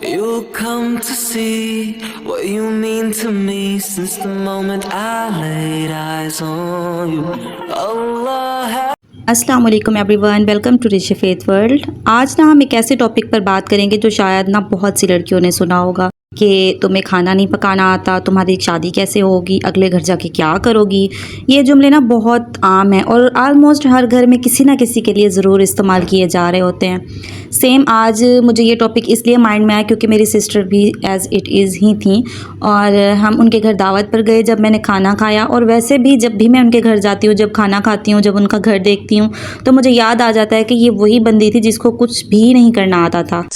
You'll come to see what you mean to me since the moment I laid eyes on you. Allah अस्सलाम वालेकुम everyone, welcome to Rich Faith World. आज ना हम एक ऐसे topic पर बात करेंगे जो शायद ना बहुत सी लड़कियों ने सुना होगा कि तुम्हें खाना नहीं पकाना आता, तुम्हारी शादी कैसे होगी, अगले घर जाके क्या करोगी। ये जुमले ना बहुत आम हैं और आलमोस्ट हर घर में किसी ना किसी के लिए ज़रूर इस्तेमाल किए जा रहे होते हैं। सेम आज मुझे ये टॉपिक इसलिए माइंड में आया क्योंकि मेरी सिस्टर भी एज़ इट इज़ ही थी और हम उनके घर दावत पर गए जब मैंने खाना खाया। और वैसे भी जब भी मैं उनके घर जाती हूँ, जब खाना खाती हूँ, जब उनका घर देखती हूँ तो मुझे याद आ जाता है कि ये वही बंदी थी जिसको कुछ भी नहीं करना आता था।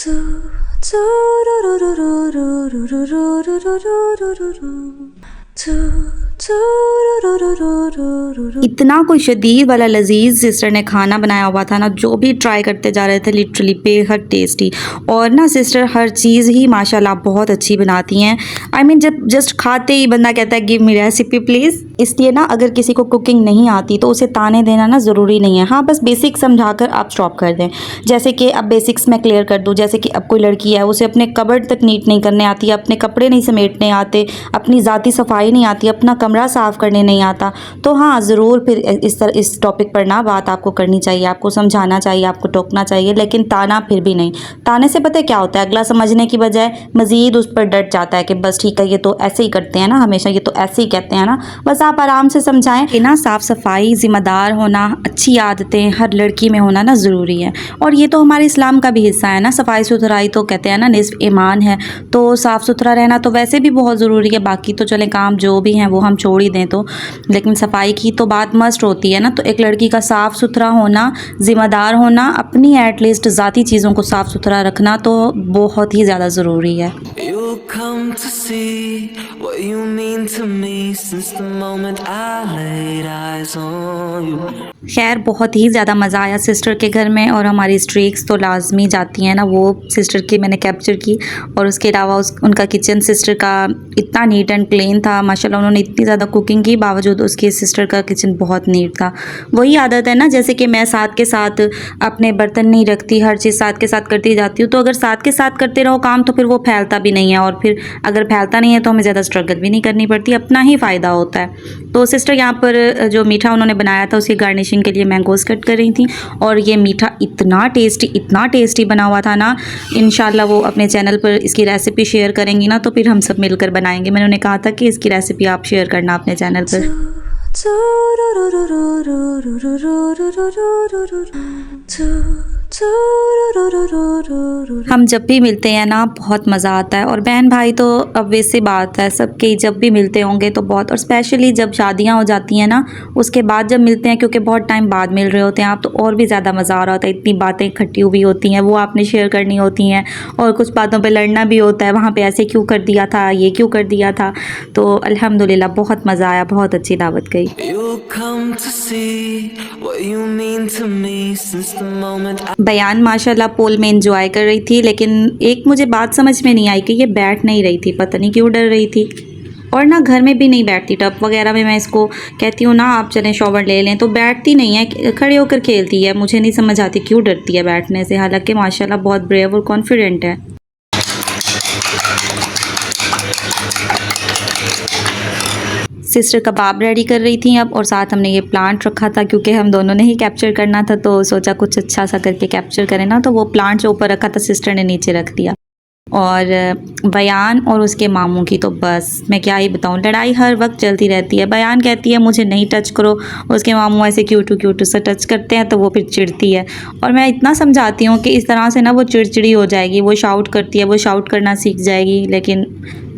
इतना कोई शदीद वाला लजीज सिस्टर ने खाना बनाया हुआ था ना, जो भी ट्राई करते जा रहे थे लिटरली बेहद टेस्टी। और ना सिस्टर हर चीज़ ही माशाल्लाह बहुत अच्छी बनाती हैं। आई मीन जब जस्ट खाते ही बंदा कहता है गिव मी रेसिपी प्लीज़। इसलिए ना अगर किसी को कुकिंग नहीं आती तो उसे ताने देना ना ज़रूरी नहीं है। हाँ, बस बेसिक समझाकर आप स्टॉप कर दें। जैसे कि अब बेसिक्स मैं क्लियर कर दूँ, जैसे कि अब कोई लड़की है उसे अपने कबर्ड तक नीट नहीं करने आती, अपने कपड़े नहीं समेटने आते, अपनी ज़ाती सफाई नहीं आती, अपना कमरा साफ़ करने नहीं आता, तो हाँ ज़रूर फिर इस टॉपिक पर ना बात आपको करनी चाहिए, आपको समझाना चाहिए, आपको टोकना चाहिए, लेकिन ताना फिर भी नहीं। ताने से पता है क्या होता है, अगला समझने की बजाय मज़ीद उस पर डट जाता है कि बस ठीक है ये तो ऐसे ही करते हैं ना, हमेशा ये तो ऐसे ही कहते हैं ना। बस आप आराम से समझाएं कि ना साफ़ सफाई, ज़िम्मेदार होना, अच्छी आदतें हर लड़की में होना ना ज़रूरी है। और ये तो हमारे इस्लाम का भी हिस्सा है ना, सफाई सुथराई तो कहते हैं ना निस्फ ईमान है, तो साफ़ सुथरा रहना तो वैसे भी बहुत ज़रूरी है। बाकी तो चलें काम जो भी हैं वो हम छोड़ ही दें तो, लेकिन सफाई की तो बात मस्ट होती है ना। तो एक लड़की का साफ़ सुथरा होना, ज़िम्मेदार होना, अपनी एटलीस्ट ज़ाती चीज़ों को साफ़ सुथरा रखना तो बहुत ही ज़्यादा ज़रूरी है। You'll come to see what you mean to me since the moment I laid eyes on you. खैर बहुत ही ज़्यादा मज़ा आया सिस्टर के घर में, और हमारी स्ट्रीक्स तो लाजमी जाती हैं ना, वो सिस्टर की मैंने कैप्चर की। और उसके अलावा उनका किचन सिस्टर का इतना नीट एंड क्लीन था माशाल्लाह। उन्होंने इतनी ज़्यादा कुकिंग की, बावजूद उसकी सिस्टर का किचन बहुत नीट था। वही आदत है ना, जैसे कि मैं साथ के साथ अपने बर्तन नहीं रखती, हर चीज़ साथ के साथ करती जाती हूँ, तो अगर साथ के साथ करते रहो काम तो फिर वो फैलता भी नहीं है, और फिर अगर फैलता नहीं है तो हमें ज़्यादा स्ट्रगल भी नहीं करनी पड़ती, अपना ही फ़ायदा होता है। तो सिस्टर यहाँ पर जो मीठा उन्होंने बनाया था उसकी गार्निशिंग के लिए मैंगोज़ कट कर रही थी, और ये मीठा इतना टेस्टी बना हुआ था ना। इंशाल्लाह वो अपने चैनल पर इसकी रेसिपी शेयर करेंगी ना, तो फिर हम सब मिलकर बनाएंगे। मैंने उन्हें कहा था कि इसकी रेसिपी आप शेयर करना अपने चैनल पर। हम जब भी मिलते हैं ना बहुत मज़ा आता है, और बहन भाई तो अब वैसे बात है सबके, जब भी मिलते होंगे तो बहुत, और स्पेशली जब शादियां हो जाती हैं ना उसके बाद जब मिलते हैं, क्योंकि बहुत टाइम बाद मिल रहे होते हैं आप, तो और भी ज़्यादा मज़ा आ रहा होता है। इतनी बातें इकट्ठी हुई होती हैं, वो आपने शेयर करनी होती हैं, और कुछ बातों पे लड़ना भी होता है, वहाँ पे ऐसे क्यों कर दिया था, ये क्यों कर दिया था। तो अल्हम्दुलिल्लाह बहुत मज़ा आया, बहुत अच्छी दावत गई। बयान माशाल्लाह पोल में एंजॉय कर रही थी, लेकिन एक मुझे बात समझ में नहीं आई कि ये बैठ नहीं रही थी, पता नहीं क्यों डर रही थी। और ना घर में भी नहीं बैठती, टब वगैरह में मैं इसको कहती हूँ ना आप चलें शॉवर ले लें तो बैठती नहीं है, खड़े होकर खेलती है। मुझे नहीं समझ आती क्यों डरती है बैठने से, हालांकि माशाल्लाह बहुत ब्रेव और कॉन्फिडेंट है। सिस्टर कबाब रेडी कर रही थी अब, और साथ हमने ये प्लांट रखा था क्योंकि हम दोनों ने ही कैप्चर करना था, तो सोचा कुछ अच्छा सा करके कैप्चर करें ना, तो वो प्लांट जो ऊपर रखा था सिस्टर ने नीचे रख दिया। और बयान और उसके मामू की तो बस मैं क्या ही बताऊं, लड़ाई हर वक्त चलती रहती है। बयान कहती है मुझे नहीं टच करो, उसके मामू ऐसे क्यूटू से टच करते हैं तो वो फिर चिढ़ती है। और मैं इतना समझाती हूँ कि इस तरह से ना वो चिड़चिड़ी हो जाएगी, वो शाउट करती है, वो शाउट करना सीख जाएगी, लेकिन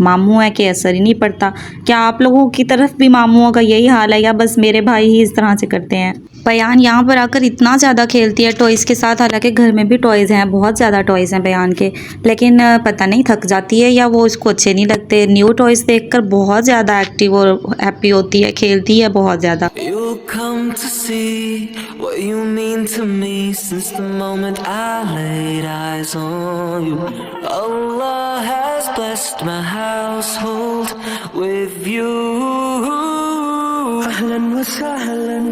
मामू है कि असर ही नहीं पड़ता। क्या आप लोगों की तरफ भी मामूओं का यही हाल है, या बस मेरे भाई ही इस तरह से करते हैं। बयान यहाँ पर आकर इतना ज़्यादा खेलती है टॉयज़ के साथ, हालांकि घर में भी टॉयज़ हैं, बहुत ज़्यादा टॉयज़ हैं बयान के, लेकिन पता नहीं थक जाती है या वो इसको अच्छे नहीं लगते। न्यू टॉयज़ देखकर बहुत ज़्यादा एक्टिव और हैप्पी होती है, खेलती है बहुत ज़्यादा। ahlan wa sahlan,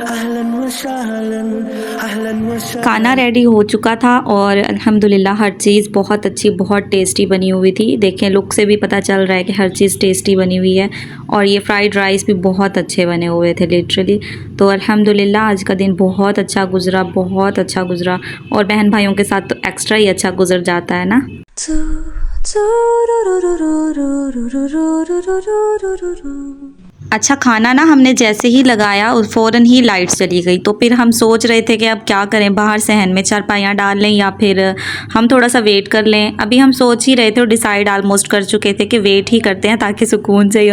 ahlan wa sahlan, ahlan wa sahlan. खाना रेडी हो चुका था और अल्हम्दुलिल्लाह हर चीज़ बहुत अच्छी बहुत टेस्टी बनी हुई थी। देखें लुक से भी पता चल रहा है कि हर चीज़ टेस्टी बनी हुई है और ये फ्राइड राइस भी बहुत अच्छे बने हुए थे लिटरली। तो अल्हम्दुलिल्लाह आज का दिन बहुत अच्छा गुजरा, बहुत अच्छा गुजरा और बहन भाइयों के साथ तो एक्स्ट्रा ही अच्छा गुजर जाता है ना। अच्छा खाना ना हमने जैसे ही लगाया उस फ़ौरन ही लाइट चली गई, तो फिर हम सोच रहे थे कि अब क्या करें, बाहर सहन में चारपाइयाँ डाल लें या फिर हम थोड़ा सा वेट कर लें। अभी हम सोच ही रहे थे और डिसाइड आलमोस्ट कर चुके थे कि वेट ही करते हैं ताकि सुकून से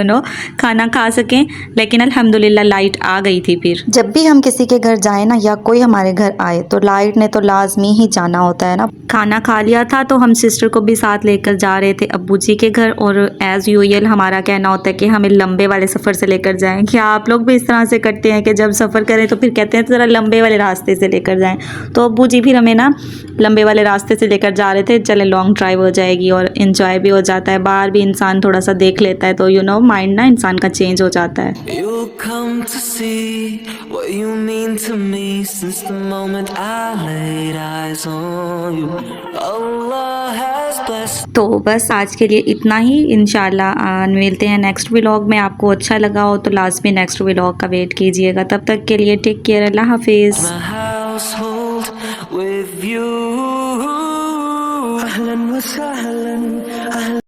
खाना खा सकें। लेकिन अल्हम्दुलिल्लाह लाइट आ गई थी। फिर जब भी हम किसी के घर जाए ना या कोई हमारे घर आए तो लाइट ने तो लाजमी ही जाना होता है ना। खाना खा लिया था तो हम सिस्टर को भी साथ लेकर जा रहे थे अब्बू जी के घर और एज़ यूजुअल हमारा कहना होता है कि हमें लंबे वाले सफ़र से लेकर जाएं। क्या आप लोग भी इस तरह से करते हैं कि जब सफ़र करें तो फिर कहते हैं ज़रा लंबे वाले रास्ते से लेकर जाएं? तो अब्बू जी फिर हमें ना लंबे वाले रास्ते से लेकर जा रहे थे। चले लॉन्ग ड्राइव हो जाएगी और इन्जॉय भी हो जाता है, बाहर भी इंसान थोड़ा सा देख लेता है तो माइंड ना इंसान का चेंज हो जाता है। You'll come to see what you mean to me since the moment I laid eyes on you. Allah has blessed. तो बस आज के लिए इतना ही। इंशाल्लाह मिलते हैं नेक्स्ट व्लॉग में। आपको अच्छा लगा हो तो लास्ट में नेक्स्ट व्लॉग का वेट कीजिएगा। तब तक के लिए टेक केयर, अल्लाह हाफिज़। My household with you. Ahlan wa sahlan.